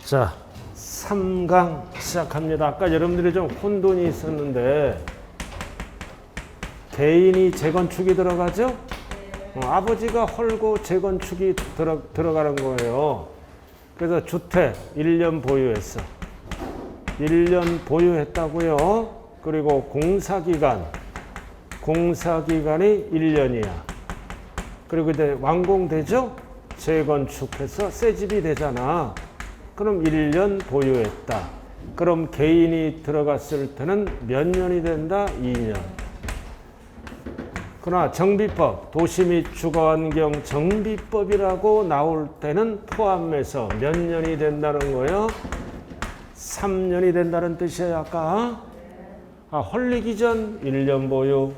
자, 3강 시작합니다. 아까 여러분들이 좀 혼돈이 있었는데 개인이 재건축이 들어가죠? 아버지가 헐고 재건축이 들어가는 거예요. 그래서 주택 1년 보유했어. 1년 보유했다고요. 그리고 공사기간이 1년이야. 그리고 이제 완공되죠? 재건축해서 새 집이 되잖아. 그럼 1년 보유했다. 그럼 개인이 들어갔을 때는 몇 년이 된다? 2년. 그러나 정비법, 도시 및 주거환경 정비법이라고 나올 때는 포함해서 몇 년이 된다는 거예요? 3년이 된다는 뜻이에요, 아까. 헐리기 전 1년 보유,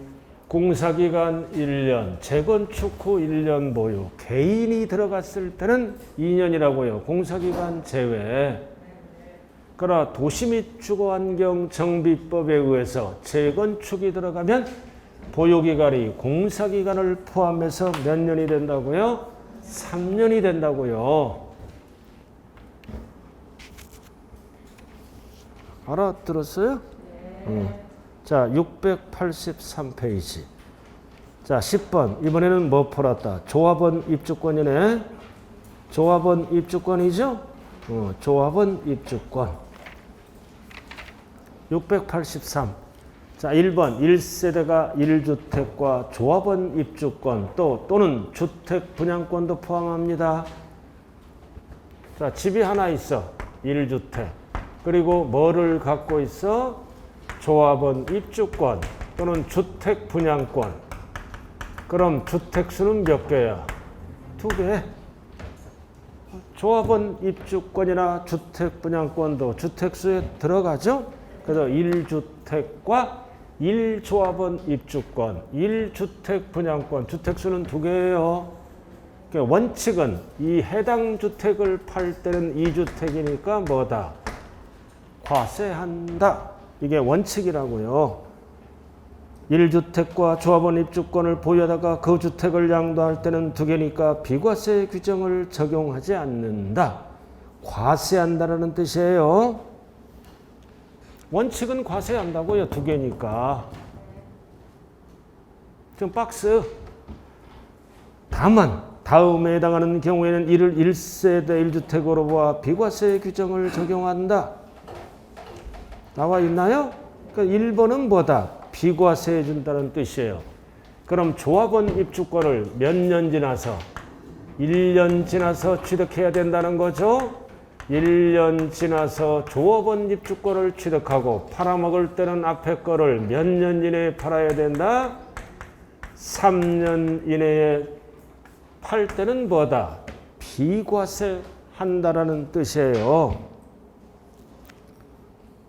공사기간 1년, 재건축 후 1년 보유. 개인이 들어갔을 때는 2년이라고요. 공사기간 제외. 그러나 도시 및 주거환경 정비법에 의해서 재건축이 들어가면 보유기간이 공사기간을 포함해서 몇 년이 된다고요? 3년이 된다고요. 알아들었어요? 자, 683페이지. 자, 10번. 이번에는 뭐 풀었다? 조합원 입주권이네. 조합원 입주권이죠? 조합원 입주권. 683. 자, 1번. 1세대가 1주택과 조합원 입주권 또는 주택 분양권도 포함합니다. 자, 집이 하나 있어. 1주택. 그리고 뭐를 갖고 있어? 조합원 입주권 또는 주택 분양권. 그럼 주택수는 몇 개야? 2개. 조합원 입주권이나 주택 분양권도 주택수에 들어가죠? 그래서 1주택과 1조합원 입주권, 1주택 분양권, 주택수는 2개예요. 그러니까 원칙은 이 해당 주택을 팔 때는 2주택이니까 뭐다? 과세한다. 이게 원칙이라고요. 1주택과 조합원 입주권을 보유하다가 그 주택을 양도할 때는 2개니까 비과세 규정을 적용하지 않는다. 과세한다라는 뜻이에요. 원칙은 과세한다고요. 2개니까. 지금 박스. 다만 다음에 해당하는 경우에는 이를 1세대 1주택으로 보아 비과세 규정을 적용한다. 나와 있나요? 그러니까 1번은 뭐다? 비과세해 준다는 뜻이에요. 그럼 조합원 입주권을 몇 년 지나서? 1년 지나서 취득해야 된다는 거죠. 1년 지나서 조합원 입주권을 취득하고 팔아먹을 때는 앞에 거를 몇 년 이내에 팔아야 된다? 3년 이내에 팔 때는 뭐다? 비과세 한다라는 뜻이에요.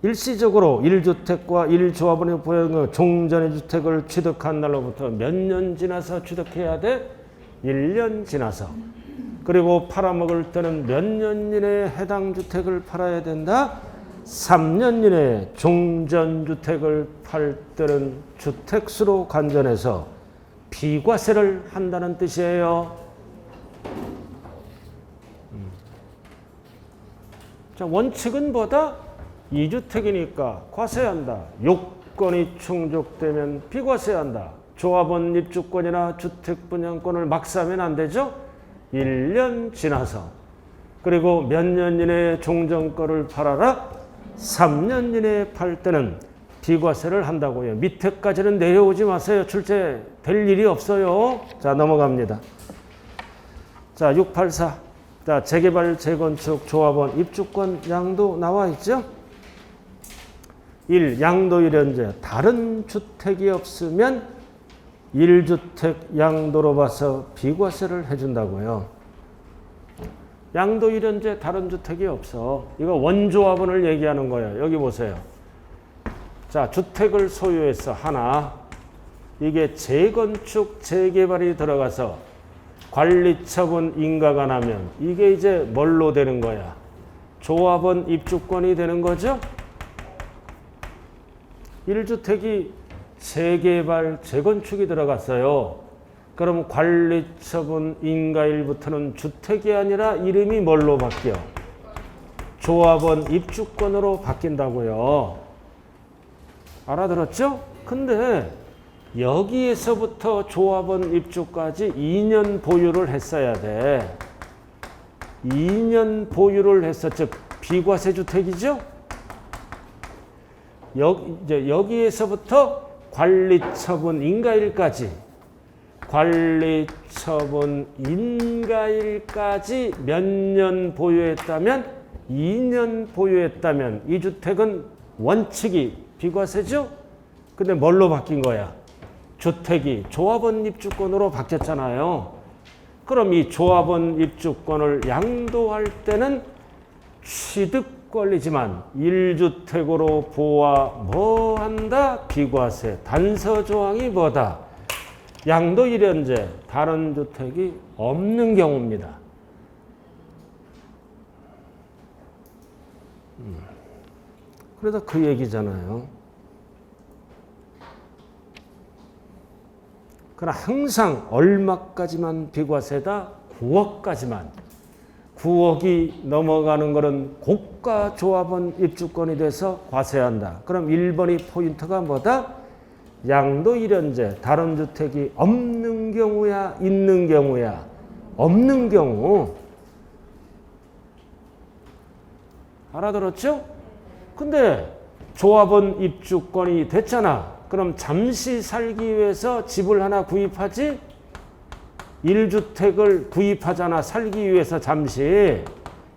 일시적으로 1주택과 1조합원이 보유한 종전의 주택을 취득한 날로부터 몇 년 지나서 취득해야 돼? 1년 지나서. 그리고 팔아먹을 때는 몇 년 이내에 해당 주택을 팔아야 된다? 3년 이내에 종전주택을 팔 때는 주택수로 간전해서 비과세를 한다는 뜻이에요. 자, 원칙은 뭐다? 2주택이니까 과세한다. 요건이 충족되면 비과세한다. 조합원 입주권이나 주택 분양권을 막 사면 안 되죠? 1년 지나서. 그리고 몇 년 이내에 종전거를 팔아라? 3년 이내에 팔 때는 비과세를 한다고요. 밑에까지는 내려오지 마세요. 출제될 일이 없어요. 자, 넘어갑니다. 자, 684. 자, 재개발, 재건축, 조합원, 입주권, 양도 나와 있죠? 1. 양도일 현재 다른 주택이 없으면 1주택 양도로 봐서 비과세를 해준다고요. 양도일 현재 다른 주택이 없어. 이거 원조합원을 얘기하는 거예요. 여기 보세요. 자, 주택을 소유해서 하나. 이게 재건축, 재개발이 들어가서 관리처분 인가가 나면 이게 이제 뭘로 되는 거야? 조합원 입주권이 되는 거죠? 1주택이 재개발, 재건축이 들어갔어요. 그럼 관리처분 인가일부터는 주택이 아니라 이름이 뭘로 바뀌어? 조합원 입주권으로 바뀐다고요. 알아들었죠? 근데 여기에서부터 조합원 입주까지 2년 보유를 했어야 돼. 2년 보유를 했어. 즉 비과세 주택이죠? 이제 여기에서부터 관리처분 인가일까지 몇 년 보유했다면 2년 보유했다면 이 주택은 원칙이 비과세죠? 근데 뭘로 바뀐 거야? 주택이 조합원 입주권으로 바뀌었잖아요. 그럼 이 조합원 입주권을 양도할 때는 취득 권리지만 1주택으로 보아 뭐 한다? 비과세. 단서 조항이 뭐다? 양도 1연제 다른 주택이 없는 경우입니다. 그래서 그 얘기잖아요. 그러나 항상 얼마까지만 비과세다? 9억까지만. 9억이 넘어가는 것은 고가 조합원 입주권이 돼서 과세한다. 그럼 1번이 포인트가 뭐다? 양도 1연제 다른 주택이 없는 경우야, 있는 경우야? 없는 경우. 알아들었죠? 근데 조합원 입주권이 됐잖아. 그럼 잠시 살기 위해서 집을 하나 구입하지? 1주택을 구입하잖아. 살기 위해서 잠시.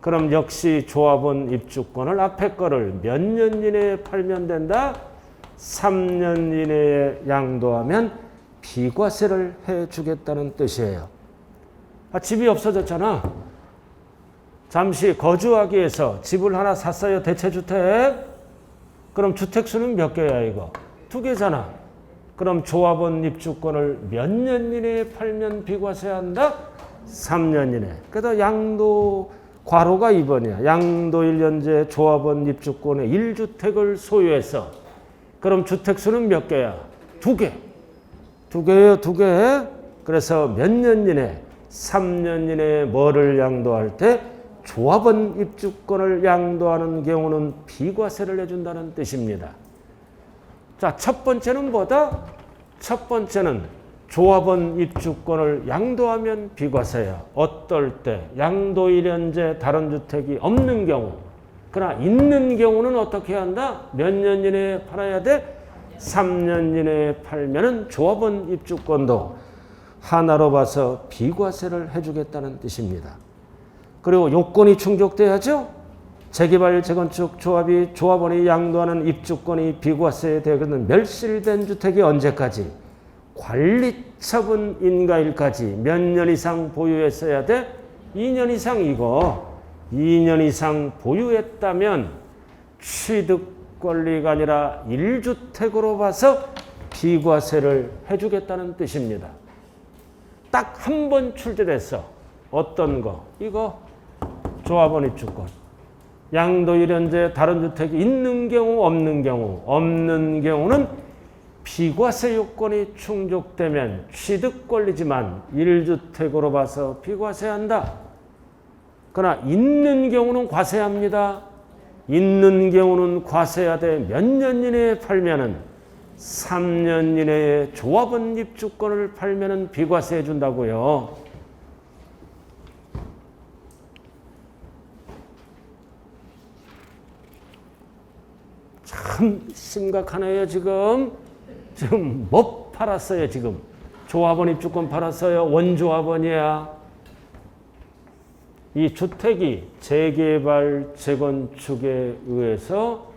그럼 역시 조합원 입주권을 앞에 거를 몇 년 이내에 팔면 된다? 3년 이내에 양도하면 비과세를 해주겠다는 뜻이에요. 집이 없어졌잖아. 잠시 거주하기 위해서 집을 하나 샀어요. 대체주택. 그럼 주택수는 몇 개야 이거? 2개잖아. 그럼 조합원 입주권을 몇 년 이내에 팔면 비과세한다? 3년 이내. 그래서 양도 괄호가 2번이야. 양도 1년제 조합원 입주권의 1주택을 소유해서 그럼 주택수는 몇 개야? 2개. 2개예요, 2개. 그래서 몇 년 이내? 3년 이내에 뭐를 양도할 때? 조합원 입주권을 양도하는 경우는 비과세를 해준다는 뜻입니다. 자, 첫 번째는 뭐다? 첫 번째는 조합원 입주권을 양도하면 비과세야. 어떨 때? 양도 1년제 다른 주택이 없는 경우. 그러나 있는 경우는 어떻게 한다? 몇 년 이내에 팔아야 돼? 3년 이내에 팔면은 조합원 입주권도 하나로 봐서 비과세를 해주겠다는 뜻입니다. 그리고 요건이 충족돼야죠. 재개발, 재건축 조합이 조합원이 양도하는 입주권이 비과세에 되거든 멸실된 주택이 언제까지? 관리처분 인가일까지 몇 년 이상 보유했어야 돼? 2년 이상 이거. 2년 이상 보유했다면 취득 권리가 아니라 1주택으로 봐서 비과세를 해주겠다는 뜻입니다. 딱 한 번 출제됐어. 어떤 거? 이거 조합원 입주권. 양도 1년제 다른 주택이 있는 경우 없는 경우. 없는 경우는 비과세 요건이 충족되면 취득 권리지만 1주택으로 봐서 비과세한다. 그러나 있는 경우는 과세합니다. 있는 경우는 과세하되 몇 년 이내에 팔면은 3년 이내에 조합원 입주권을 팔면은 비과세해 준다고요. 참 심각하네요, 지금. 지금 뭐 팔았어요, 지금? 조합원 입주권 팔았어요. 원조합원이야. 이 주택이 재개발, 재건축에 의해서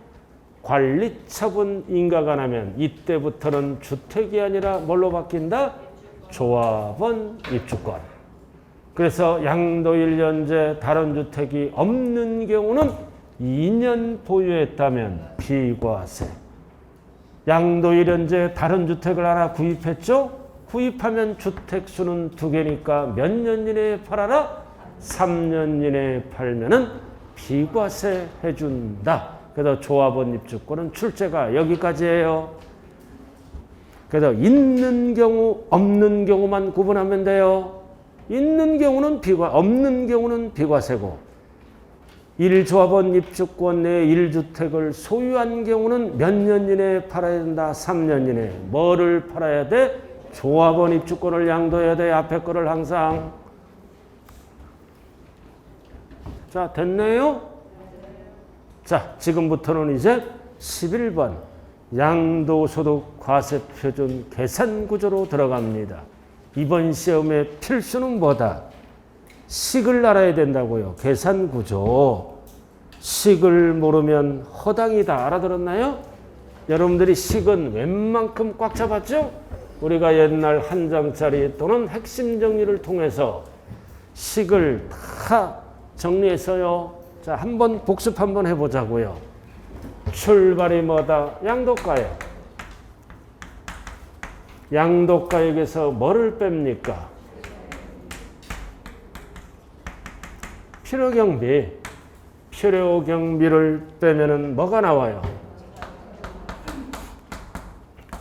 관리처분 인가가 나면 이때부터는 주택이 아니라 뭘로 바뀐다? 조합원 입주권. 그래서 양도 1년제 다른 주택이 없는 경우는 2년 보유했다면 비과세. 양도 1년제 다른 주택을 하나 구입했죠? 구입하면 주택수는 2개니까 몇 년 이내에 팔아라? 3년 이내에 팔면은 비과세 해준다. 그래서 조합원 입주권은 출제가 여기까지예요. 그래서 있는 경우, 없는 경우만 구분하면 돼요. 있는 경우는 없는 경우는 비과세고, 1조합원 입주권 내 1주택을 소유한 경우는 몇 년 이내에 팔아야 된다? 3년 이내에. 뭐를 팔아야 돼? 조합원 입주권을 양도해야 돼. 앞에 거를 항상. 자, 됐네요? 자, 지금부터는 이제 11번 양도소득 과세표준 계산구조로 들어갑니다. 이번 시험의 필수는 뭐다? 식을 알아야 된다고요. 계산구조. 식을 모르면 허당이다. 알아들었나요? 여러분들이 식은 웬만큼 꽉 잡았죠? 우리가 옛날 한 장짜리 또는 핵심 정리를 통해서 식을 다 정리했어요. 자, 한번 복습 한번 해보자고요. 출발이 뭐다? 양도가액. 양도가액에서 뭐를 뺍니까? 필요경비. 필요경비를 빼면은 뭐가 나와요?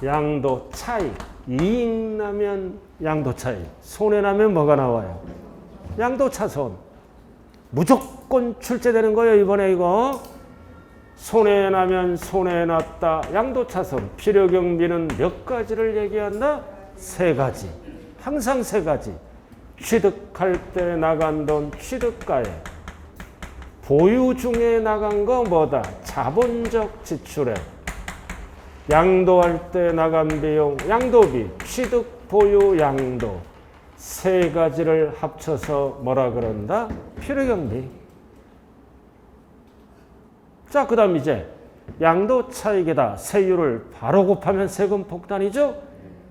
양도 차익. 이익 나면 양도 차익. 손해 나면 뭐가 나와요? 양도 차손. 무조건 출제되는 거예요, 이번에 이거. 손해 나면 손해 났다. 양도 차손. 필요경비는 몇 가지를 얘기한다? 3가지. 항상 3가지. 취득할 때 나간 돈 취득가액. 보유 중에 나간 거 뭐다? 자본적 지출액. 양도할 때 나간 비용 양도비. 취득, 보유, 양도. 3가지를 합쳐서 뭐라 그런다? 필요경비. 자, 그 다음 이제 양도 차익에다 세율을 바로 곱하면 세금 폭탄이죠?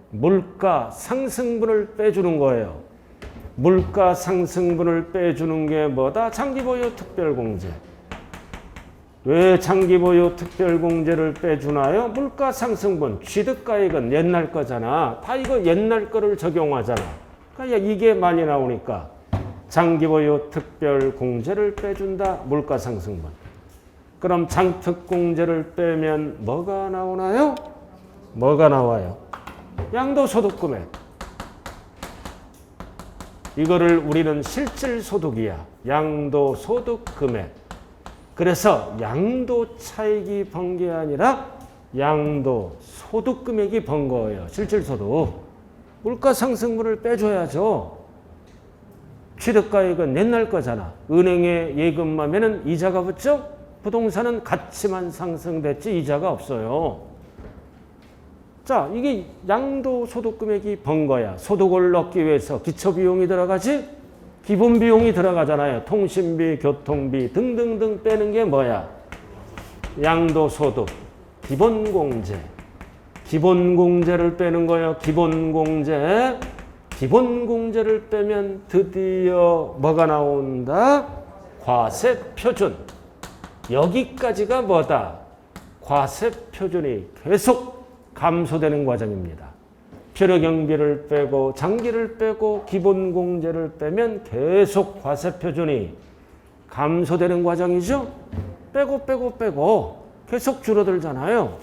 물가 상승분을 빼주는 거예요. 물가 상승분을 빼주는 게 뭐다? 장기보유 특별공제. 왜 장기보유 특별공제를 빼주나요? 물가 상승분. 취득가액은 옛날 거잖아. 다 이거 옛날 거를 적용하잖아. 그러니까 이게 많이 나오니까 장기보유 특별공제를 빼준다. 물가 상승분. 그럼 장특공제를 빼면 뭐가 나오나요? 뭐가 나와요? 양도소득금액. 이거를 우리는 실질소득이야. 양도소득금액. 그래서 양도차익이 번 게 아니라 양도소득금액이 번 거예요. 실질소득. 물가상승분을 빼줘야죠. 취득가액은 옛날 거잖아. 은행에 예금하면 이자가 붙죠? 부동산은 가치만 상승됐지 이자가 없어요. 자, 이게 양도소득금액이 번 거야. 소득을 넣기 위해서 기초비용이 들어가지? 기본비용이 들어가잖아요. 통신비, 교통비 등등등 빼는 게 뭐야? 양도소득, 기본공제. 기본공제를 빼는 거예요. 기본공제. 기본공제를 빼면 드디어 뭐가 나온다? 과세표준. 여기까지가 뭐다? 과세표준이 계속 감소되는 과정입니다. 필요경비를 빼고 장기를 빼고 기본공제를 빼면 계속 과세표준이 감소되는 과정이죠. 빼고 계속 줄어들잖아요.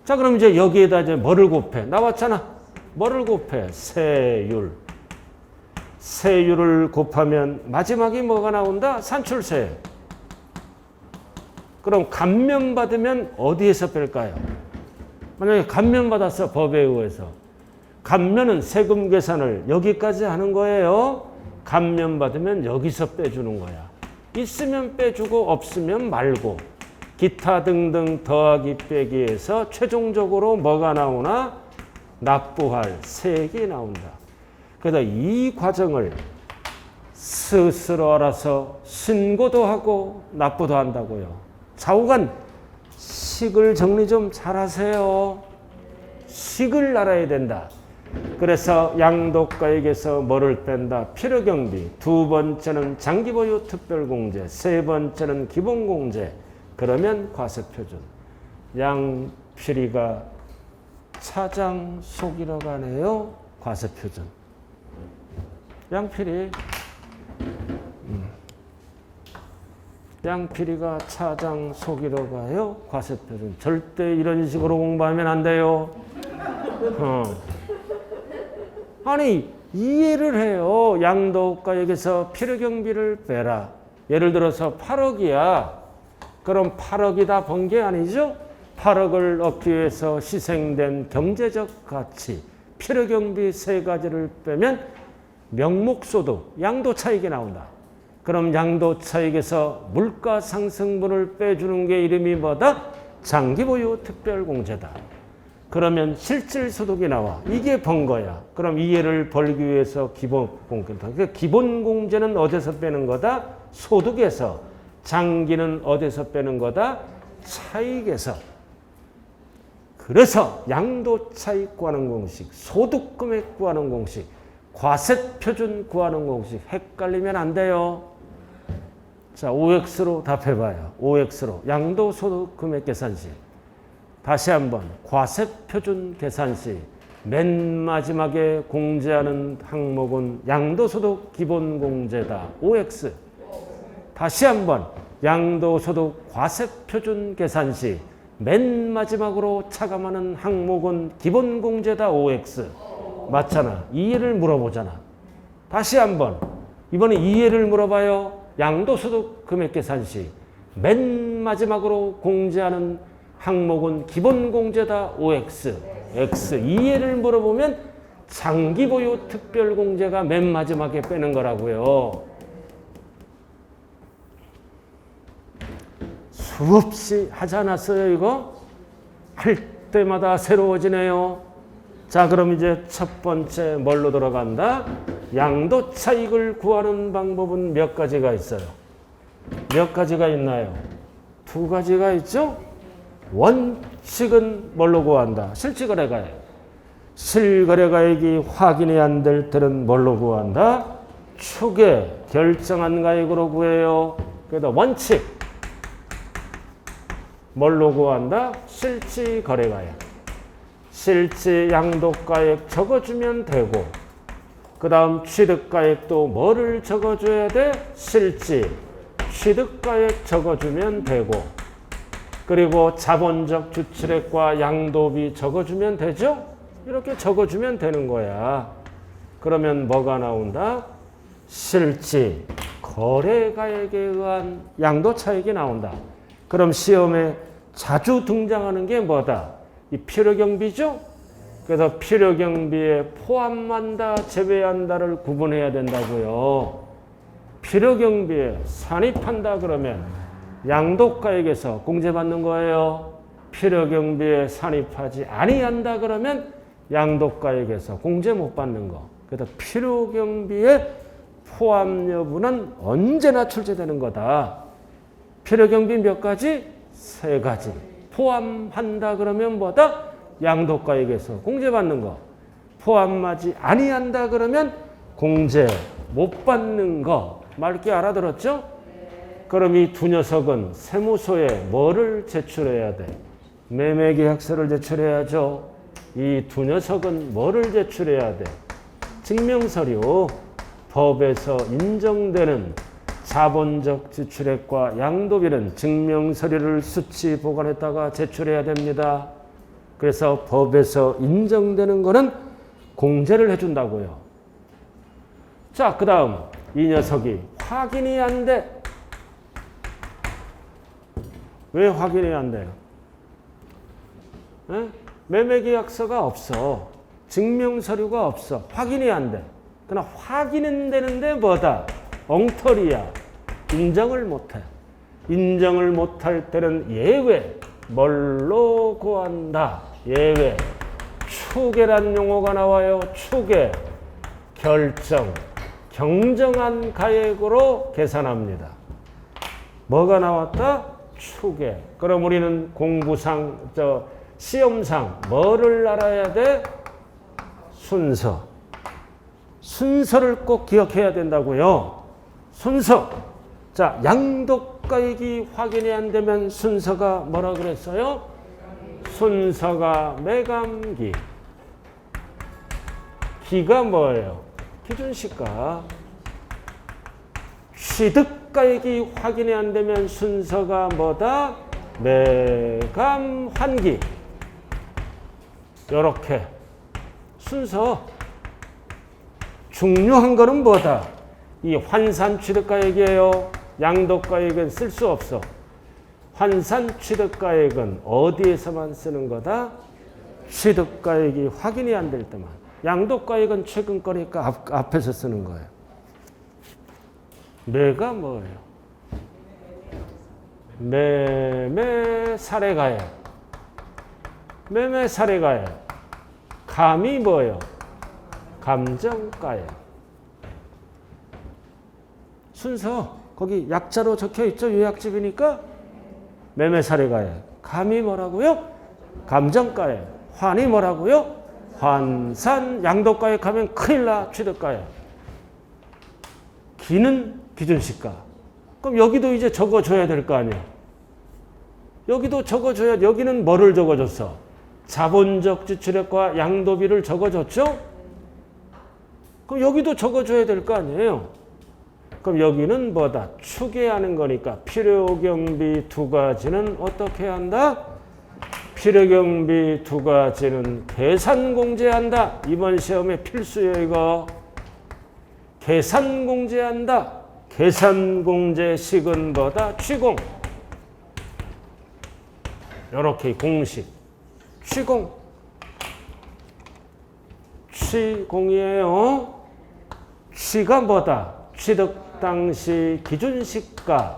자, 그럼 이제 여기에다 이제 뭐를 곱해? 나왔잖아. 뭐를 곱해? 세율. 세율을 곱하면 마지막에 뭐가 나온다? 산출세. 그럼 감면받으면 어디에서 뺄까요? 만약에 감면받았어, 법에 의해서. 감면은 세금 계산을 여기까지 하는 거예요. 감면받으면 여기서 빼주는 거야. 있으면 빼주고 없으면 말고. 기타 등등 더하기 빼기에서 최종적으로 뭐가 나오나? 납부할 세액이 나온다. 그래서 이 과정을 스스로 알아서 신고도 하고 납부도 한다고요. 좌우간 식을 정리 좀 잘하세요. 식을 알아야 된다. 그래서 양도가액에서 뭐를 뺀다? 필요경비. 2번째는 장기보유 특별공제. 3번째는 기본공제. 그러면 과세표준. 양필이가 차장 속이러 가네요. 과세표준. 양필이. 양필이가 차장 속이러 가요. 과세표준. 절대 이런 식으로 공부하면 안 돼요. 아니 이해를 해요. 양도가액에서 필요경비를 빼라. 예를 들어서 8억이야. 그럼 8억이 다 번 게 아니죠? 8억을 얻기 위해서 희생된 경제적 가치, 필요경비 세 가지를 빼면 명목소득, 양도차익이 나온다. 그럼 양도차익에서 물가상승분을 빼주는 게 이름이 뭐다? 장기보유 특별공제다. 그러면 실질소득이 나와. 이게 번 거야. 그럼 이해를 벌기 위해서 기본공제다. 그러니까 기본공제는 어디서 빼는 거다? 소득에서. 장기는 어디서 빼는 거다? 차익에서. 그래서 양도차익 구하는 공식, 소득금액 구하는 공식, 과세표준 구하는 공식 헷갈리면 안 돼요. 자, OX로 답해봐요. OX로 양도소득금액 계산식. 다시 한번 과세표준 계산식. 맨 마지막에 공제하는 항목은 양도소득 기본공제다. OX. 다시 한번 양도소득 과세표준 계산식. 맨 마지막으로 차감하는 항목은 기본공제다. OX. 맞잖아. 이해를 물어보잖아. 다시 한번. 이번에 이해를 물어봐요. 양도소득 금액계산식. 맨 마지막으로 공제하는 항목은 기본공제다. OX. X. 이해를 물어보면 장기보유 특별공제가 맨 마지막에 빼는 거라고요. 수없이 하지 않았어요, 이거? 할 때마다 새로워지네요. 자, 그럼 이제 첫 번째 뭘로 들어간다? 양도차익을 구하는 방법은 몇 가지가 있어요? 몇 가지가 있나요? 두 가지가 있죠? 원칙은 뭘로 구한다? 실질거래가액. 실거래가액이 확인이 안 될 때는 뭘로 구한다? 추계, 결정한 가액으로 구해요. 그래서 원칙. 뭘로 구한다? 실질거래가액. 실질 양도가액 적어주면 되고, 그 다음 취득가액도 뭐를 적어줘야 돼? 실질. 취득가액 적어주면 되고, 그리고 자본적 주출액과 양도비 적어주면 되죠? 이렇게 적어주면 되는 거야. 그러면 뭐가 나온다? 실질 거래가액에 의한 양도차익이 나온다. 그럼 시험에 자주 등장하는 게 뭐다? 이 필요경비죠? 그래서 필요경비에 포함한다, 제외한다를 구분해야 된다고요. 필요경비에 산입한다 그러면 양도가액에서 공제받는 거예요. 필요경비에 산입하지 아니한다 그러면 양도가액에서 공제 못 받는 거. 그래서 필요경비의 포함 여부는 언제나 출제되는 거다. 필요경비 몇 가지? 세 가지. 포함한다 그러면 뭐다? 양도가액에서 공제받는 거. 포함하지 아니한다 그러면 공제 못 받는 거. 맑게 알아들었죠? 그럼 이 두 녀석은 세무서에 뭐를 제출해야 돼? 매매계약서를 제출해야죠. 이 두 녀석은 뭐를 제출해야 돼? 증명서류. 법에서 인정되는 자본적 지출액과 양도비는 증명서류를 수치 보관했다가 제출해야 됩니다. 그래서 법에서 인정되는 거는 공제를 해준다고요. 자, 그 다음 이 녀석이 확인이 안 돼. 왜 확인이 안 돼요? 매매계약서가 없어. 증명서류가 없어. 확인이 안 돼. 그러나 확인은 되는데 뭐다? 엉터리야. 인정을 못해. 인정을 못할 때는 예외. 뭘로 구한다? 예외. 추계란 용어가 나와요. 추계. 결정. 경정한 가액으로 계산합니다. 뭐가 나왔다? 추계. 그럼 우리는 공부상, 시험상 뭐를 알아야 돼? 순서. 순서를 꼭 기억해야 된다고요. 순서. 자, 양도가액이 확인이 안 되면 순서가 뭐라 그랬어요? 순서가 매감기. 기가 뭐예요? 기준시가. 취득가액이 확인이 안 되면 순서가 뭐다? 매감환기. 요렇게 순서. 중요한 거는 뭐다? 이 환산 취득가액이에요. 양도가액은 쓸 수 없어. 환산 취득가액은 어디에서만 쓰는 거다? 취득가액이 확인이 안 될 때만. 양도가액은 최근 거니까 앞에서 쓰는 거예요. 매가 뭐예요? 매매 사례가액. 매매 사례가액. 감이 뭐예요? 감정가액. 순서 거기 약자로 적혀 있죠. 요약집이니까 매매 사례가액. 감이 뭐라고요? 감정가액. 환이 뭐라고요? 환산. 양도가액 하면 큰일 나. 취득가액. 기는 기준시가. 그럼 여기도 이제 적어줘야 될 거 아니에요. 여기도 적어줘야. 여기는 뭐를 적어줬어? 자본적 지출액과 양도비를 적어줬죠? 그럼 여기도 적어줘야 될 거 아니에요. 그럼 여기는 뭐다? 추계하는 거니까 필요경비 두 가지는 어떻게 한다? 필요경비 두 가지는 계산공제한다. 이번 시험에 필수예요, 이거. 계산공제한다. 계산공제식은 뭐다? 취공. 이렇게 공식. 취공. 취공이에요. 취가 뭐다? 취득 당시 기준시가.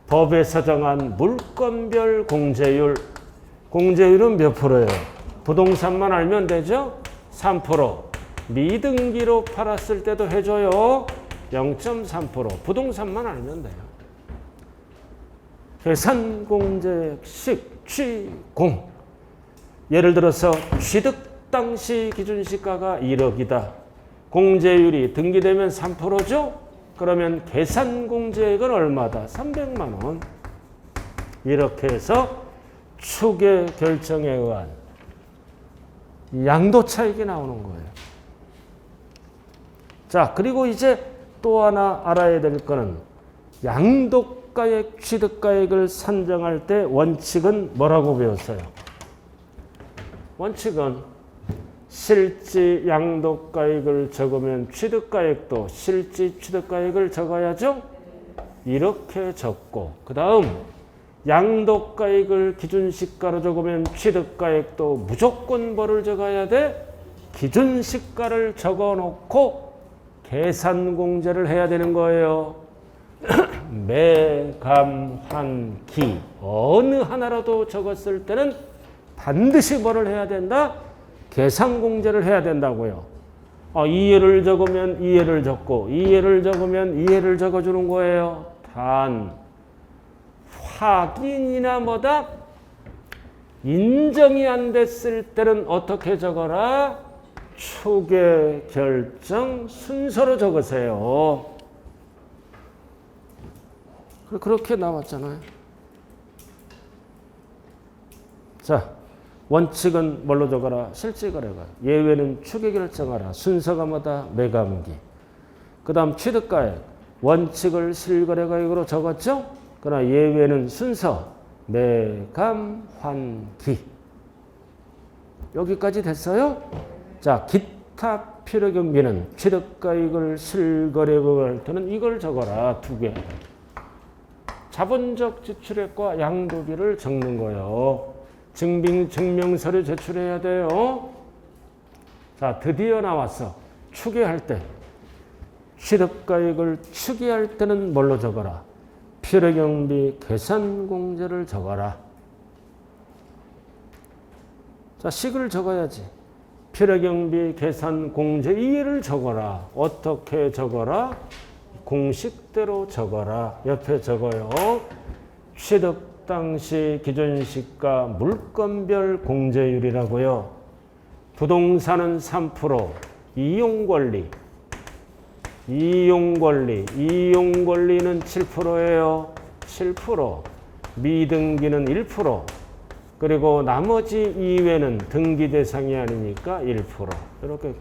법에서 정한 물건별 공제율. 공제율은 몇 프로예요? 부동산만 알면 되죠? 3%. 미등기로 팔았을 때도 해줘요. 0.3%. 부동산만 알면 돼요. 계산공제식 취공. 예를 들어서 취득 당시 기준시가가 1억이다. 공제율이 등기되면 3%죠? 그러면 계산공제액은 얼마다? 300만 원. 이렇게 해서 추계 결정에 의한 양도 차익이 나오는 거예요. 자, 그리고 이제 또 하나 알아야 될 거는 양도가액, 취득가액을 산정할 때 원칙은 뭐라고 배웠어요? 원칙은 실지 양도가액을 적으면 취득가액도 실지 취득가액을 적어야죠? 이렇게 적고, 그 다음 양도가액을 기준시가로 적으면 취득가액도 무조건 뭐를 적어야 돼? 기준시가를 적어놓고 계산공제를 해야 되는 거예요. 매, 감, 환, 기 어느 하나라도 적었을 때는 반드시 뭐를 해야 된다? 계산공제를 해야 된다고요. 이해를 적으면 이해를 적고 이해를 적으면 이해를 적어주는 거예요. 단 확인이나 뭐다? 인정이 안 됐을 때는 어떻게 적어라? 추계 결정 순서로 적으세요. 그렇게 나왔잖아요. 자, 원칙은 뭘로 적어라? 실지거래가. 예외는 추계 결정하라. 순서가 뭐다? 매감기. 그 다음 취득가액. 원칙을 실거래가액으로 적었죠? 그러나 예외는 순서 매감, 환기. 여기까지 됐어요? 자, 기타 필요경비는 취득가액을 실거래가액으로 할 때는 이걸 적어라. 두 개. 자본적 지출액과 양도비를 적는 거예요. 증명서를 제출해야 돼요. 자, 드디어 나왔어. 추계할 때. 취득가액을 추계할 때는 뭘로 적어라? 필요경비 계산공제를 적어라. 자, 식을 적어야지. 필요경비 계산공제 이해를 적어라. 어떻게 적어라? 공식대로 적어라. 옆에 적어요. 취득 당시 기준시가 물건별 공제율이라고요. 부동산은 3%, 이용권리. 이용권리는 7%예요. 7%. 미등기는 1%. 그리고 나머지 이외는 등기 대상이 아니니까 1%.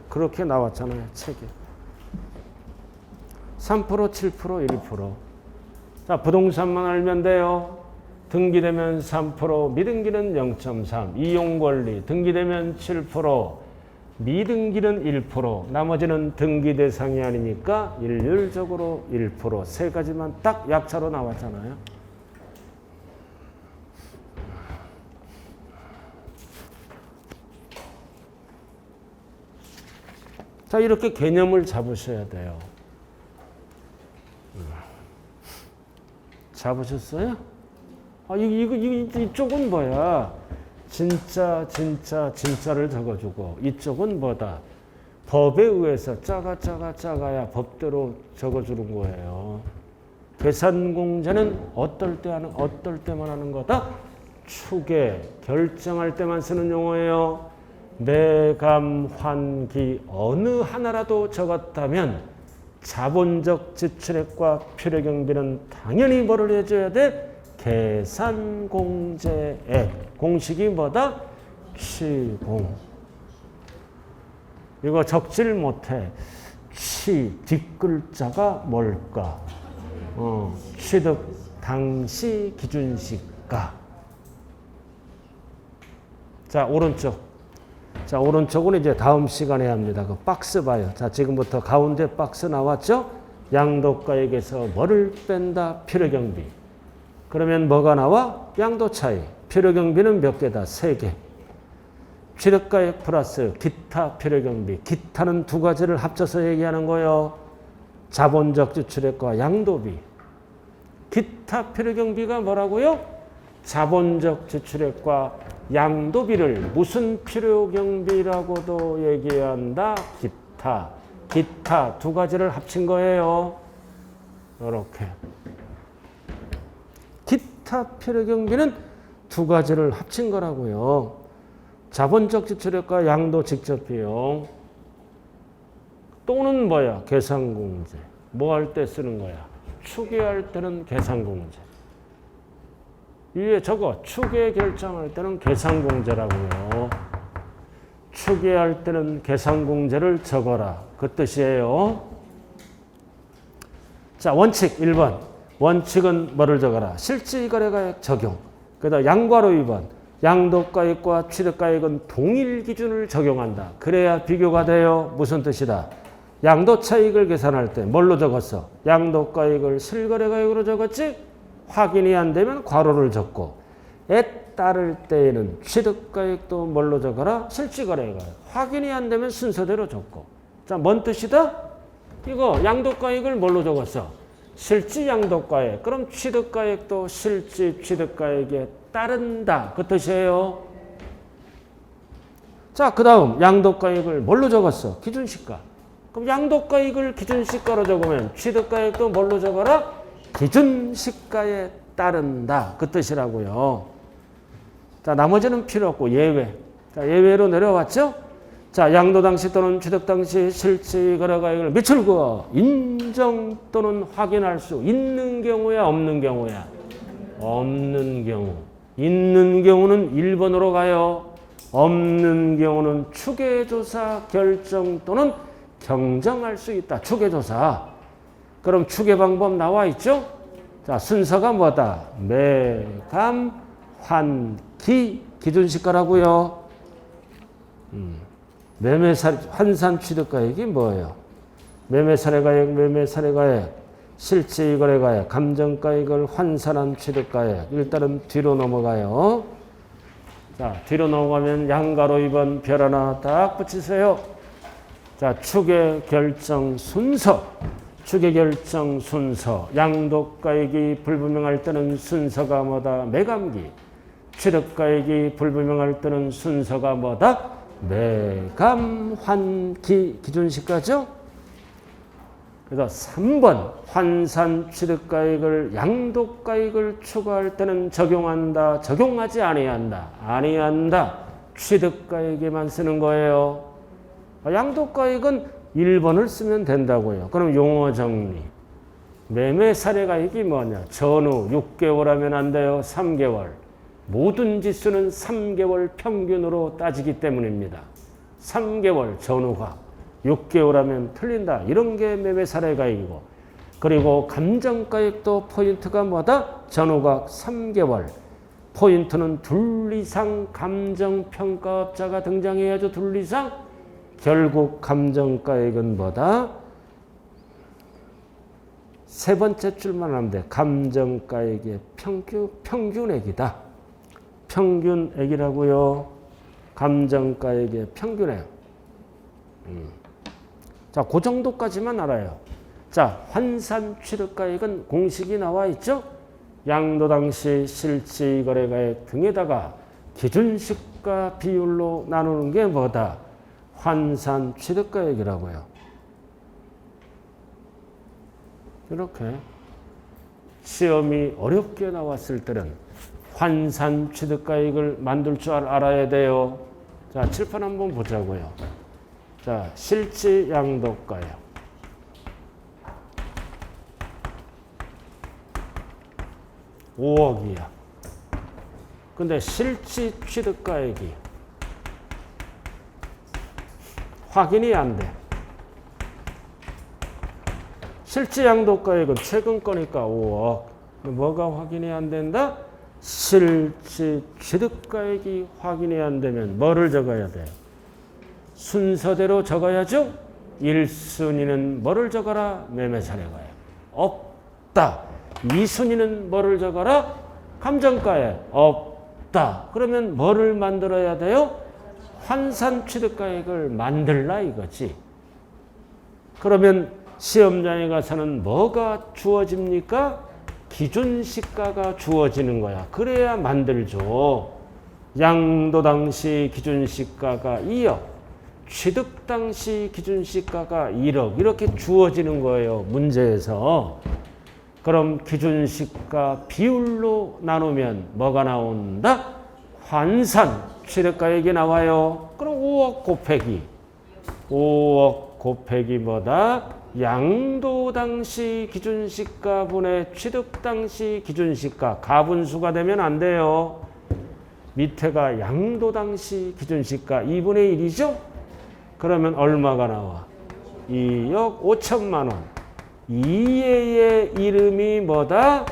그렇게 나왔잖아요, 책에. 3%, 7%, 1%. 자, 부동산만 알면 돼요. 등기되면 3%, 미등기는 0.3. 이용권리 등기되면 7%, 미등기는 1%, 나머지는 등기 대상이 아니니까 일률적으로 1%. 세 가지만 딱 약차로 나왔잖아요. 자, 이렇게 개념을 잡으셔야 돼요. 잡으셨어요? 아, 이쪽은 뭐야? 진짜를 적어주고, 이쪽은 뭐다? 법에 의해서 작아야 법대로 적어주는 거예요. 계산공제는 어떨 때만 하는 거다? 추계, 결정할 때만 쓰는 용어예요. 매감, 환기, 어느 하나라도 적었다면 자본적 지출액과 필요경비는 당연히 뭐를 해줘야 돼? 계산공제액. 공식이 뭐다? 취공. 이거 적질 못해. 뒷글자가 뭘까? 취득 당시 기준시가. 자, 오른쪽. 자, 오른쪽은 이제 다음 시간에 합니다. 그 박스 봐요. 자, 지금부터 가운데 박스 나왔죠? 양도가액에서 뭐를 뺀다? 필요경비. 그러면 뭐가 나와? 양도 차익. 필요경비는 몇 개다? 3개. 취득가액 플러스 기타 필요경비. 기타는 두 가지를 합쳐서 얘기하는 거예요. 자본적 지출액과 양도비. 기타 필요경비가 뭐라고요? 자본적 지출액과 양도비를 무슨 필요경비라고도 얘기한다? 기타 두 가지를 합친 거예요. 이렇게. 기타 필요경비는 두 가지를 합친 거라고요. 자본적 지출액과 양도 직접 비용. 또는 뭐야? 계산공제. 뭐 할 때 쓰는 거야? 추계할 때는 계산공제. 위에 저거 추계 결정할 때는 계산공제라고요. 추계할 때는 계산공제를 적어라. 그 뜻이에요. 자, 원칙 1번. 원칙은 뭐를 적어라? 실질거래가액 적용. 그다음 양괄호 2번. 양도가액과 취득가액은 동일 기준을 적용한다. 그래야 비교가 돼요. 무슨 뜻이다? 양도차익을 계산할 때 뭘로 적었어? 양도가액을 실거래가액으로 적었지? 확인이 안 되면 괄호를 적고, 에 따를 때에는 취득가액도 뭘로 적어라? 실질거래가액. 확인이 안 되면 순서대로 적고. 자, 뭔 뜻이다? 이거 양도가액을 뭘로 적었어? 실질양도가액. 그럼 취득가액도 실질 취득가액에 따른다. 그 뜻이에요. 자, 그 다음 양도가액을 뭘로 적었어? 기준시가. 그럼 양도가액을 기준시가로 적으면 취득가액도 뭘로 적어라? 기준시가에 따른다. 그 뜻이라고요. 자, 나머지는 필요 없고 예외. 자, 예외로 내려왔죠? 자, 양도 당시 또는 취득 당시 실질거래가액을 밑줄 그어 인정 또는 확인할 수 있는 경우야, 없는 경우야? 없는 경우. 있는 경우는 1번으로 가요. 없는 경우는 추계조사 결정 또는 경정할 수 있다. 추계조사. 그럼 추계 방법 나와 있죠? 자, 순서가 뭐다? 매감, 환기, 기준시가라고요. 환산 취득가액이 뭐예요? 매매사례가액, 실질거래가액, 감정가액을 환산한 취득가액. 일단은 뒤로 넘어가요. 자, 뒤로 넘어가면 양가로 2번 별 하나 딱 붙이세요. 자, 추계 결정 순서. 추계 결정 순서. 양도가액이 불분명할 때는 순서가 뭐다? 매감기. 취득가액이 불분명할 때는 순서가 뭐다? 매감, 환기, 기준시가죠? 그래서 3번 환산 취득가액을 양도가액을 추가할 때는 적용한다. 적용하지 아니한다. 아니한다. 취득가액에만 쓰는 거예요. 양도가액은 1번을 쓰면 된다고요. 그럼 용어 정리. 매매 사례가액이 뭐냐? 전후 6개월 하면 안 돼요. 3개월. 모든 지수는 3개월 평균으로 따지기 때문입니다. 3개월 전후가 6개월 하면 틀린다. 이런 게 매매 사례가액이고. 그리고 감정가액도 포인트가 뭐다? 전후가 3개월. 포인트는 둘 이상 감정평가업자가 등장해야죠. 둘 이상. 결국 감정가액은 뭐다? 세 번째 줄만 하면 돼. 감정가액의 평균액이다. 평균액이라고요. 감정가액의 평균액. 자, 그 정도까지만 알아요. 자, 환산 취득가액은 공식이 나와 있죠? 양도당시 실질거래가액 등에다가 기준시가 비율로 나누는 게 뭐다? 환산 취득가액이라고요. 이렇게 시험이 어렵게 나왔을 때는 환산 취득가액을 만들 줄 알아야 돼요. 자, 칠판 한번 보자고요. 자, 실질 양도가액. 5억이야. 근데 실질 취득가액이 확인이 안 돼. 실질 양도가액은 최근 거니까 5억. 뭐가 확인이 안 된다? 실질 취득가액이 확인이 안 되면 뭐를 적어야 돼요? 순서대로 적어야죠. 1순위는 뭐를 적어라? 매매사례가액. 없다. 2순위는 뭐를 적어라? 감정가액. 없다. 그러면 뭐를 만들어야 돼요? 환산 취득가액을 만들라 이거지. 그러면 시험장에 가서는 뭐가 주어집니까? 기준시가가 주어지는 거야. 그래야 만들죠. 양도 당시 기준시가가 2억, 취득 당시 기준시가가 1억 이렇게 주어지는 거예요. 문제에서. 그럼 기준시가 비율로 나누면 뭐가 나온다? 환산 취득가액이 나와요. 그럼 5억 곱하기 뭐다? 양도 당시 기준시가분의 취득 당시 기준시가. 가분수가 되면 안 돼요. 밑에가 양도 당시 기준시가 2분의 1이죠? 그러면 얼마가 나와? 2억 5천만 원. 이해의 이름이 뭐다?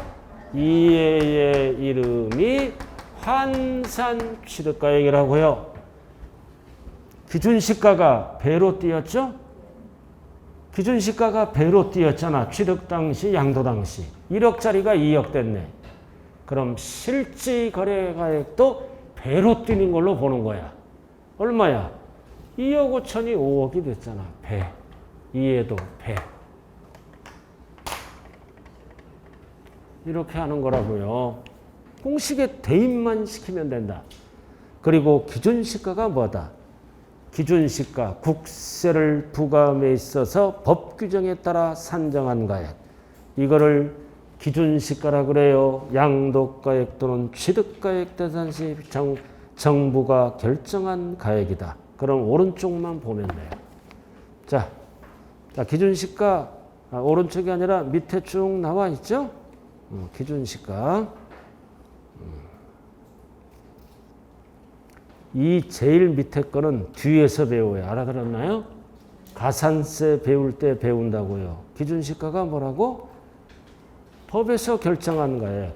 이해의 이름이 환산 취득가액이라고요. 기준시가가 배로 뛰었죠? 기준시가가 배로 뛰었잖아. 취득 당시, 양도 당시. 1억짜리가 2억 됐네. 그럼 실질거래가액도 배로 뛰는 걸로 보는 거야. 얼마야? 2억 5천이 5억이 됐잖아. 배. 이해도 배. 이렇게 하는 거라고요. 공식에 대입만 시키면 된다. 그리고 기준시가가 뭐다? 기준시가, 국세를 부과함에 있어서 법 규정에 따라 산정한 가액. 이거를 기준시가라 그래요. 양도가액 또는 취득가액 대산 시 정부가 결정한 가액이다. 그럼 오른쪽만 보면 돼요. 자, 기준시가 오른쪽이 아니라 밑에 쭉 나와 있죠? 기준시가. 이 제일 밑에 거는 뒤에서 배워요. 알아들었나요? 가산세 배울 때 배운다고요. 기준시가가 뭐라고? 법에서 결정한 가액.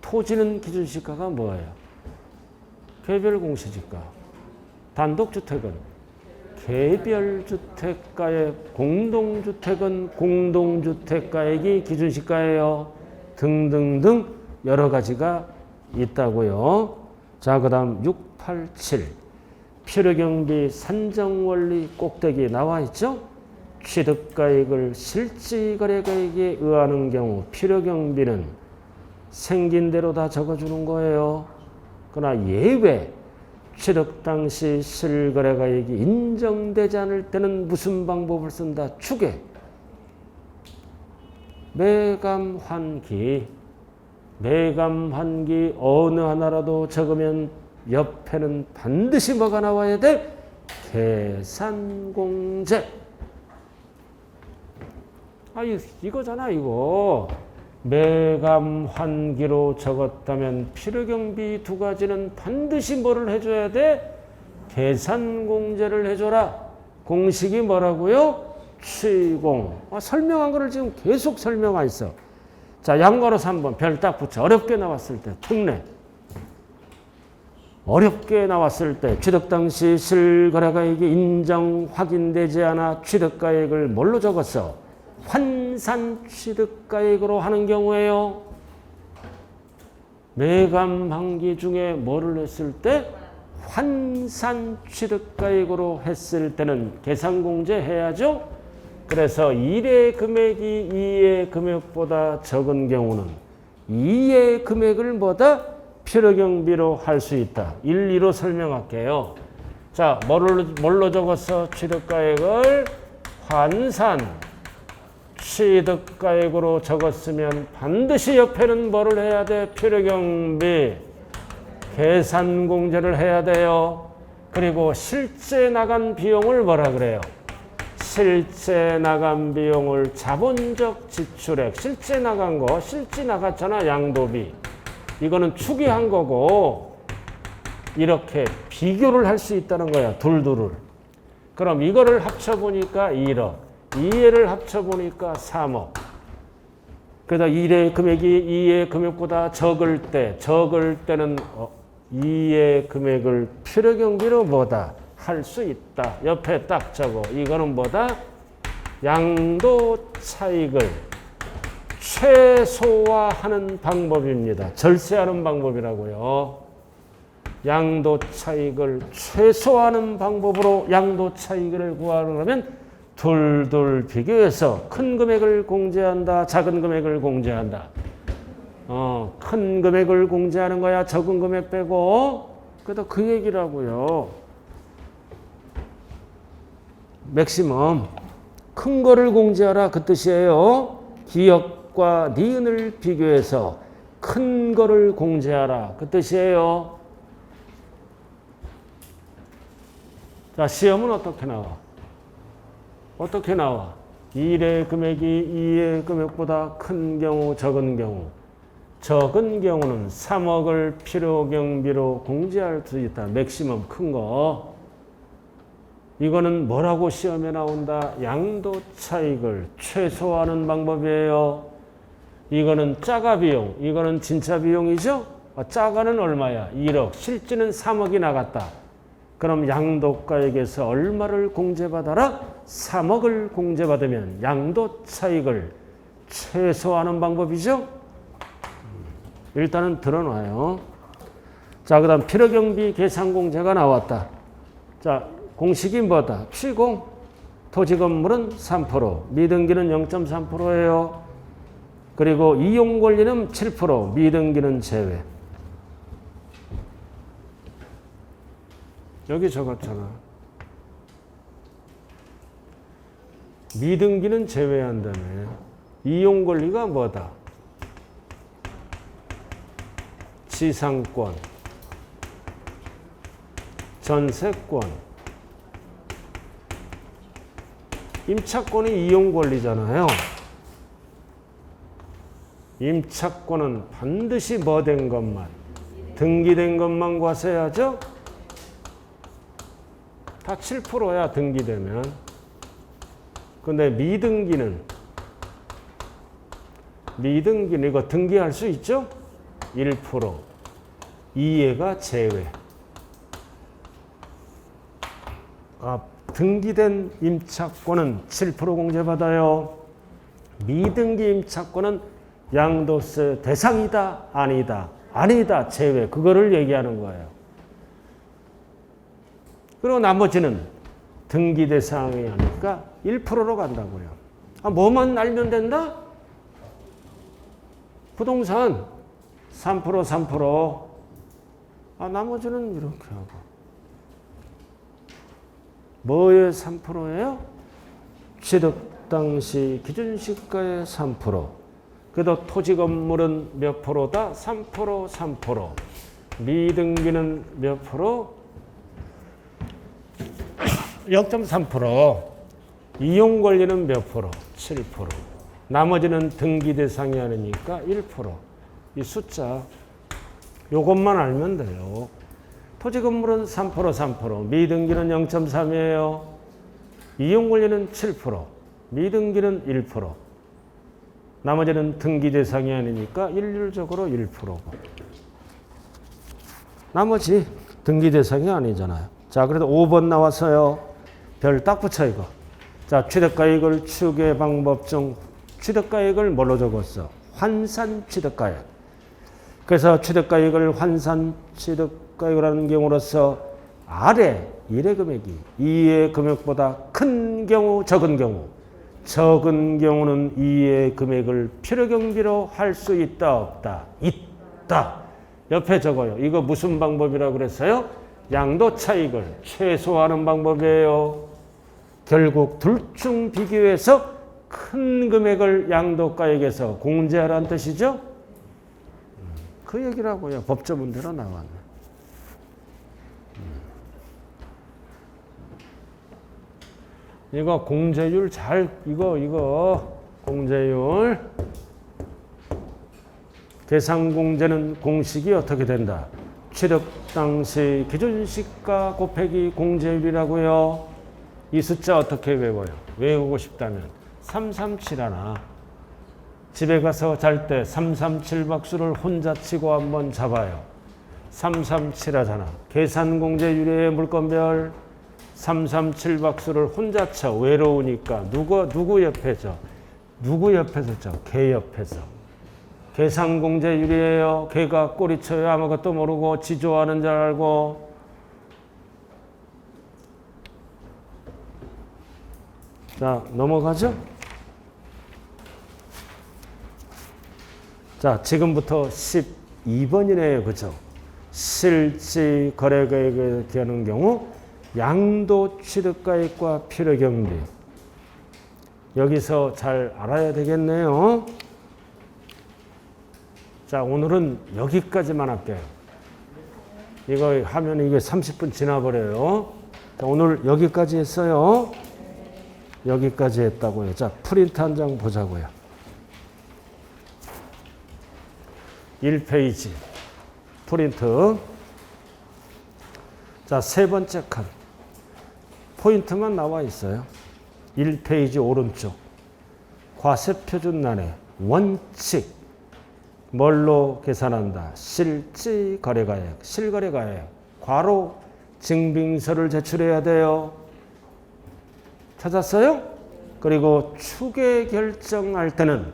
토지는 기준시가가 뭐예요? 개별 공시지가. 단독주택은 개별주택가액, 공동주택은 공동주택가액이 기준시가예요. 등등등 여러 가지가 있다고요. 자, 그 다음 687. 필요경비 산정원리 꼭대기 나와 있죠? 취득가액을 실질거래가액에 의하는 경우 필요경비는 생긴 대로 다 적어주는 거예요. 그러나 예외, 취득 당시 실거래가액이 인정되지 않을 때는 무슨 방법을 쓴다? 추계. 매감환기. 매감환기 어느 하나라도 적으면 옆에는 반드시 뭐가 나와야 돼? 계산공제. 이거잖아 이거. 매감환기로 적었다면 필요경비 두 가지는 반드시 뭐를 해줘야 돼? 계산공제를 해줘라. 공식이 뭐라고요? 취공. 설명한 거를 지금 계속 설명하고 있어. 자, 양괄호 3번 별 딱 붙여. 어렵게 나왔을 때 특례. 어렵게 나왔을 때 취득 당시 실거래가액이 인정 확인되지 않아 취득가액을 뭘로 적었어? 환산 취득가액으로 하는 경우에요. 매감 한기 중에 뭐를 했을 때? 환산 취득가액으로 했을 때는 계산공제 해야죠. 그래서 1의 금액이 2의 금액보다 적은 경우는 2의 금액을 뭐다? 필요경비로 할 수 있다. 1, 2로 설명할게요. 자, 뭘로 적었어? 취득가액을 환산 취득가액으로 적었으면 반드시 옆에는 뭐를 해야 돼? 필요경비 계산공제를 해야 돼요. 그리고 실제 나간 비용을 뭐라 그래요? 실제 나간 비용을 자본적 지출액. 실제 나간 거, 실제 나갔잖아, 양도비. 이거는 추계한 거고 이렇게 비교를 할 수 있다는 거야. 둘을. 그럼 이거를 합쳐보니까 1억, 2회를 합쳐보니까 3억. 그래서 1의 금액이 2의 금액보다 적을 때는 2의 금액을 필요경비로 뭐다? 할 수 있다. 옆에 딱 적어. 이거는 뭐다? 양도 차익을 최소화하는 방법입니다. 절세하는 방법이라고요. 양도 차익을 최소화하는 방법으로 양도 차익을 구하려면 둘 비교해서 큰 금액을 공제한다, 작은 금액을 공제한다. 큰 금액을 공제하는 거야, 적은 금액 빼고. 그래도 그 얘기라고요. 맥시멈 큰 거를 공제하라 그 뜻이에요. 기역과 니은을 비교해서 큰 거를 공제하라 그 뜻이에요. 자, 시험은 어떻게 나와? 어떻게 나와? 1의 금액이 2의 금액보다 큰 경우, 적은 경우. 적은 경우는 3억을 필요경비로 공제할 수 있다. 맥시멈 큰 거. 이거는 뭐라고 시험에 나온다? 양도 차익을 최소화하는 방법이에요. 이거는 짜가 비용, 이거는 진짜 비용이죠? 짜가는 얼마야? 1억, 실제는 3억이 나갔다. 그럼 양도가액에서 얼마를 공제받아라? 3억을 공제받으면 양도 차익을 최소화하는 방법이죠? 일단은 드러나요. 자, 그 다음 필요경비 계산공제가 나왔다. 자, 공식이 뭐다? 취공, 토지건물은 3%, 미등기는 0.3%예요. 그리고 이용권리는 7%, 미등기는 제외. 여기 적었잖아. 미등기는 제외한다며. 이용권리가 뭐다? 지상권, 전세권, 임차권이 이용권리잖아요. 임차권은 반드시 뭐 된 것만, 등기된 것만 과세하죠? 다 7%야 등기되면. 근데 미등기는 이거 등기할 수 있죠? 1%. 이해가 제외. 등기된 임차권은 7% 공제받아요. 미등기 임차권은 양도세 대상이다, 아니다. 아니다, 제외. 그거를 얘기하는 거예요. 그리고 나머지는 등기 대상이 아니까 1%로 간다고요. 뭐만 알면 된다? 부동산 3%. 나머지는 이렇게 하고. 뭐의 3%예요? 취득 당시 기준시가의 3%. 그래도 토지 건물은 몇 프로다? 3%. 미등기는 몇 프로? 0.3%. 이용 권리는 몇 프로? 7%. 나머지는 등기 대상이 아니니까 1%. 이 숫자 요것만 알면 돼요. 토지 건물은 3%. 미등기는 0.3이에요. 이용 권리는 7%. 미등기는 1%. 나머지는 등기 대상이 아니니까 일률적으로 1%고. 나머지 등기 대상이 아니잖아요. 자, 그래도 5번 나왔어요. 별 딱 붙여 이거. 자, 취득가액을 추계 방법 중 취득가액을 뭘로 적었어? 환산 취득가액. 그래서 취득가액을 환산 취득가액을 하는 경우로서 아래 1의 금액이 2의 금액보다 큰 경우, 적은 경우는 2의 금액을 필요경비로 할 수 있다, 없다? 있다. 옆에 적어요. 이거 무슨 방법이라고 그랬어요? 양도 차익을 최소화하는 방법이에요. 결국 둘 중 비교해서 큰 금액을 양도가액에서 공제하라는 뜻이죠? 그 얘기라고요. 법조 문제로 나왔네. 이거 공제율 이거 공제율. 계상공제는 공식이 어떻게 된다? 취득 당시 기준시가 곱하기 공제율이라고요. 이 숫자 어떻게 외워요? 외우고 싶다면 337 하나. 집에 가서 잘 때 337 박수를 혼자 치고 한번 잡아요. 337 하잖아. 계산공제율의 물건별 337 박수를 혼자 쳐. 외로우니까 누구 옆에서? 누구 옆에서 쳐? 개 옆에서. 계산공제율이에요. 개가 꼬리쳐요. 아무것도 모르고 지 좋아하는 줄 알고. 자, 넘어가죠. 자, 지금부터 12번이네요. 그죠? 실지 거래가액을 기하는 경우 양도 취득가액과 필요경비. 여기서 잘 알아야 되겠네요. 자, 오늘은 여기까지만 할게요. 이거 하면 이게 30분 지나버려요. 자, 오늘 여기까지 했어요. 여기까지 했다고요. 자, 프린트 한 장 보자고요. 1페이지 프린트. 자, 세 번째 칸 포인트만 나와 있어요. 1페이지 오른쪽 과세표준란에 원칙 뭘로 계산한다? 실지 거래가액, 실거래가액. 괄호 증빙서를 제출해야 돼요. 찾았어요? 그리고 추계 결정할 때는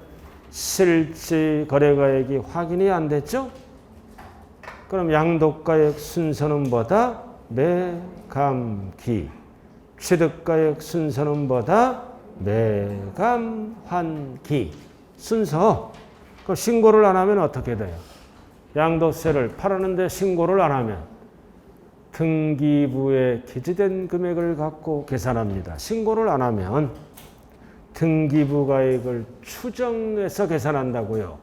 실지 거래가액이 확인이 안 됐죠? 그럼 양도가액 순서는 뭐다? 매감기. 취득가액 순서는 뭐다? 매감환기. 순서. 그럼 신고를 안 하면 어떻게 돼요? 양도세를 팔았는데 신고를 안 하면 등기부에 기재된 금액을 갖고 계산합니다. 신고를 안 하면 등기부 가액을 추정해서 계산한다고요.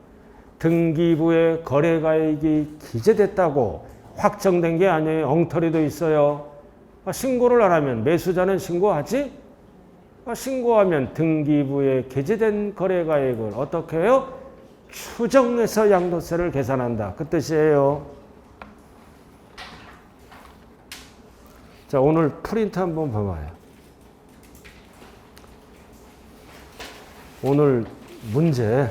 등기부에 거래가액이 기재됐다고 확정된 게 아니에요. 엉터리도 있어요. 신고를 안 하면 매수자는 신고하지? 신고하면 등기부에 기재된 거래가액을 어떻게 해요? 추정해서 양도세를 계산한다. 그 뜻이에요. 자, 오늘 프린트 한번 봐봐요. 오늘 문제.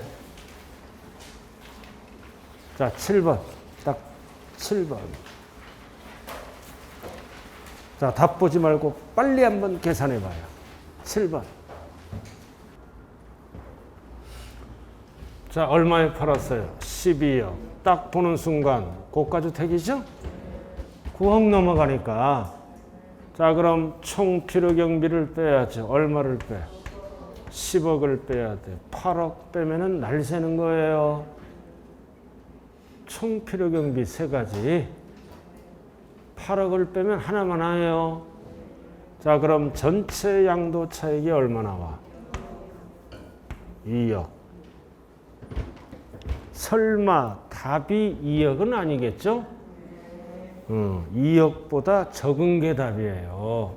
자, 7번. 딱 7번. 자, 답 보지 말고 빨리 한번 계산해 봐요. 7번. 자, 얼마에 팔았어요? 12억. 딱 보는 순간 고가주택이죠? 9억 넘어가니까. 자, 그럼 총 필요경비를 빼야죠. 얼마를 빼? 10억을 빼야 돼. 8억 빼면은 날 새는 거예요. 총 필요경비 세 가지. 8억을 빼면 하나만 와요. 자, 그럼 전체 양도 차익이 얼마 나와? 2억. 설마 답이 2억은 아니겠죠? 2억보다 적은 게 답이에요.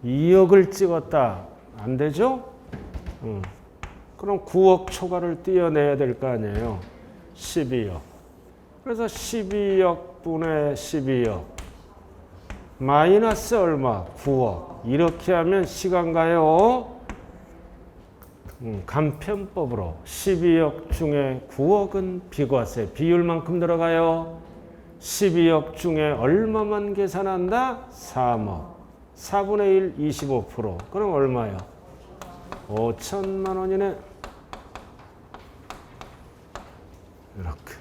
2억을 찍었다. 안 되죠? 그럼 9억 초과를 띄어내야 될 거 아니에요. 12억. 그래서 12억 분의 12억. 마이너스 얼마? 9억. 이렇게 하면 시간 가요. 간편법으로 12억 중에 9억은 비과세. 비율만큼 들어가요. 12억 중에 얼마만 계산한다? 3억. 4분의 1, 25%. 그럼 얼마요? 5천만 원이네. 이렇게.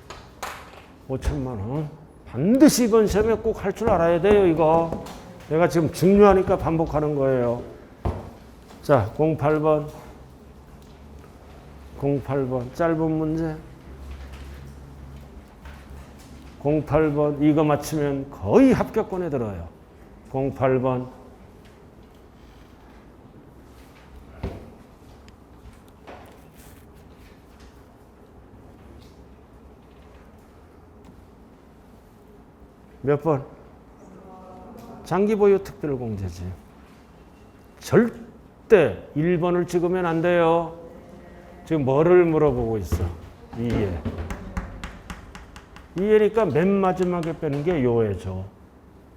5천만 원. 반드시 이번 시험에 꼭 할 줄 알아야 돼요, 이거. 내가 지금 중요하니까 반복하는 거예요. 자, 08번. 08번. 짧은 문제. 08번. 이거 맞추면 거의 합격권에 들어요. 08번. 몇 번? 장기보유 특별공제지. 절대 1번을 찍으면 안 돼요. 지금 뭐를 물어보고 있어? 이해. 이해니까 맨 마지막에 빼는 게 요해죠.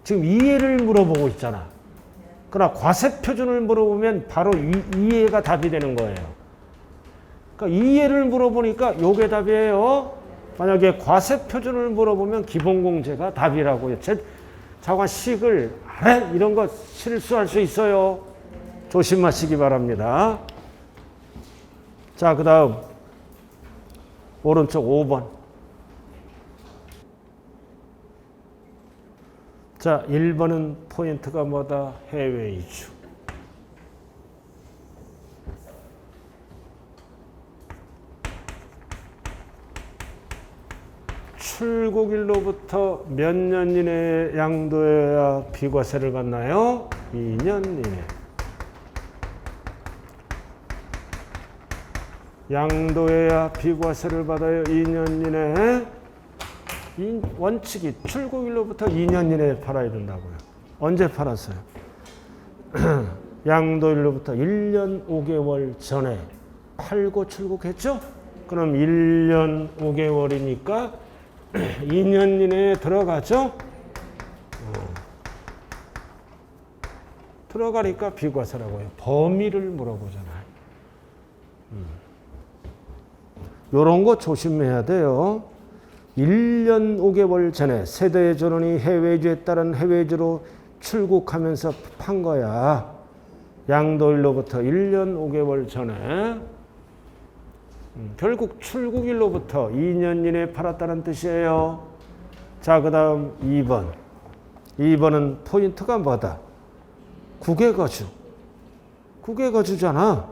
지금 이해를 물어보고 있잖아. 그러나 과세표준을 물어보면 바로 이해가 답이 되는 거예요. 그러니까 이해를 물어보니까 요게 답이에요. 만약에 과세표준을 물어보면 기본공제가 답이라고요. 자관 식을 아래 이런 거 실수할 수 있어요. 조심하시기 바랍니다. 자, 그 다음 오른쪽 5번. 자, 1번은 포인트가 뭐다? 해외 이주. 출국일로부터 몇 년 이내에 양도해야 비과세를 받나요? 2년 이내. 양도해야 비과세를 받아요. 2년 이내에. 원칙이 출국일로부터 2년 이내에 팔아야 된다고요. 언제 팔았어요? 양도일로부터 1년 5개월 전에 팔고 출국했죠? 그럼 1년 5개월이니까 2년 이내에 들어가죠? 들어가니까 비과세라고 해요. 범위를 물어보잖아요. 요런 거 조심해야 돼요. 1년 5개월 전에 세대의 전원이 해외주에 따른 해외주로 출국하면서 판 거야. 양도일로부터 1년 5개월 전에. 결국 출국일로부터 2년 이내에 팔았다는 뜻이에요. 자, 그 다음 2번. 2번은 포인트가 뭐다? 국외거주. 국외거주잖아.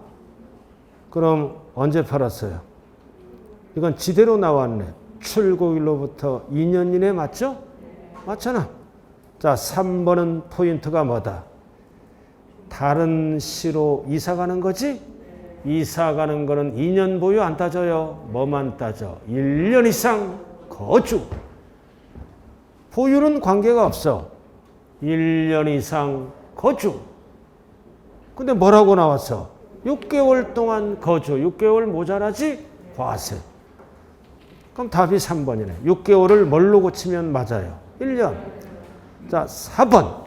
그럼 언제 팔았어요? 이건 지대로 나왔네. 출국일로부터 2년 이내 맞죠? 맞잖아. 자, 3번은 포인트가 뭐다? 다른 시로 이사 가는 거지? 이사 가는 거는 2년 보유 안 따져요. 뭐만 따져? 1년 이상 거주. 보유는 관계가 없어. 1년 이상 거주. 근데 뭐라고 나왔어? 6개월 동안 거주. 6개월 모자라지? 과세. 그럼 답이 3번이네. 6개월을 뭘로 고치면 맞아요? 1년. 자, 4번.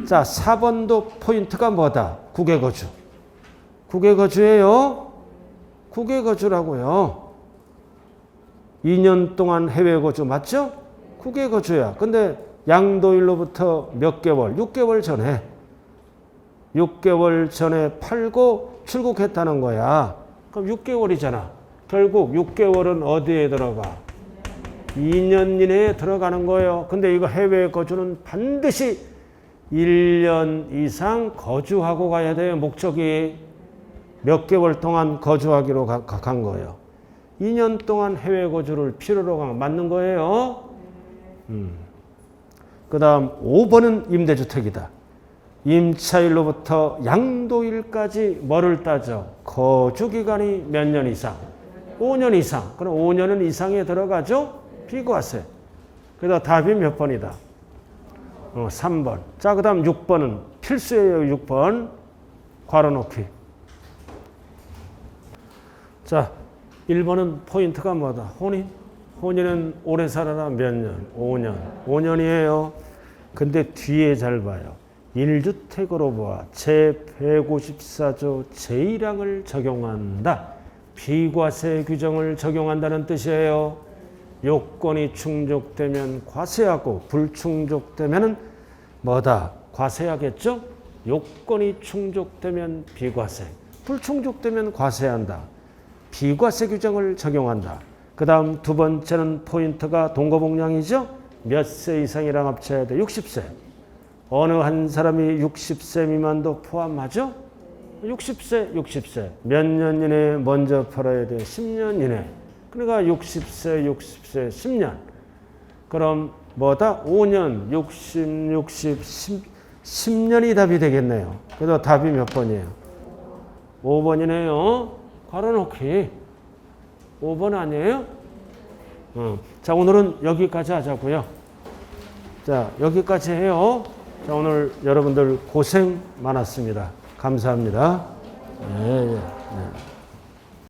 자, 4번도 포인트가 뭐다? 국외거주. 국외거주예요. 국외거주라고요. 2년 동안 해외거주 맞죠? 국외거주야. 근데 양도일로부터 몇 개월? 6개월 전에. 6개월 전에 팔고 출국했다는 거야. 그럼 6개월이잖아. 결국 6개월은 어디에 들어가? 2년 이내에 들어가는 거예요. 근데 이거 해외 거주는 반드시 1년 이상 거주하고 가야 돼요. 목적이 몇 개월 동안 거주하기로 간 거예요. 2년 동안 해외 거주를 필요로 맞는 거예요. 그 다음 5번은 임대주택이다. 임차일로부터 양도일까지 뭐를 따져? 거주기간이 몇 년 이상? 5년 이상. 그럼 5년은 이상에 들어가죠? 비과세. 그래서 답이 몇 번이다? 3번. 자, 그 다음 6번은 필수예요. 6번. 괄호 넣기. 자, 1번은 포인트가 뭐다? 혼인. 혼인은 오래 살아라 몇 년? 5년. 5년이에요. 근데 뒤에 잘 봐요. 1주택으로 보아 제154조 제1항을 적용한다. 비과세 규정을 적용한다는 뜻이에요. 요건이 충족되면 과세하고 불충족되면은 뭐다? 과세하겠죠? 요건이 충족되면 비과세, 불충족되면 과세한다. 비과세 규정을 적용한다. 그 다음 두 번째는 포인트가 동거복량이죠? 몇 세 이상이랑 합쳐야 돼? 60세. 어느 한 사람이 60세 미만도 포함하죠? 60세. 몇 년 이내에 먼저 팔아야 돼? 10년 이내. 그러니까 60세, 10년. 그럼 뭐다? 5년, 10년이 답이 되겠네요. 그래서 답이 몇 번이에요? 5번이네요. 괄호넣기. 5번 아니에요? 자, 오늘은 여기까지 하자고요. 자, 여기까지 해요. 자, 오늘 여러분들 고생 많았습니다. 감사합니다. 네.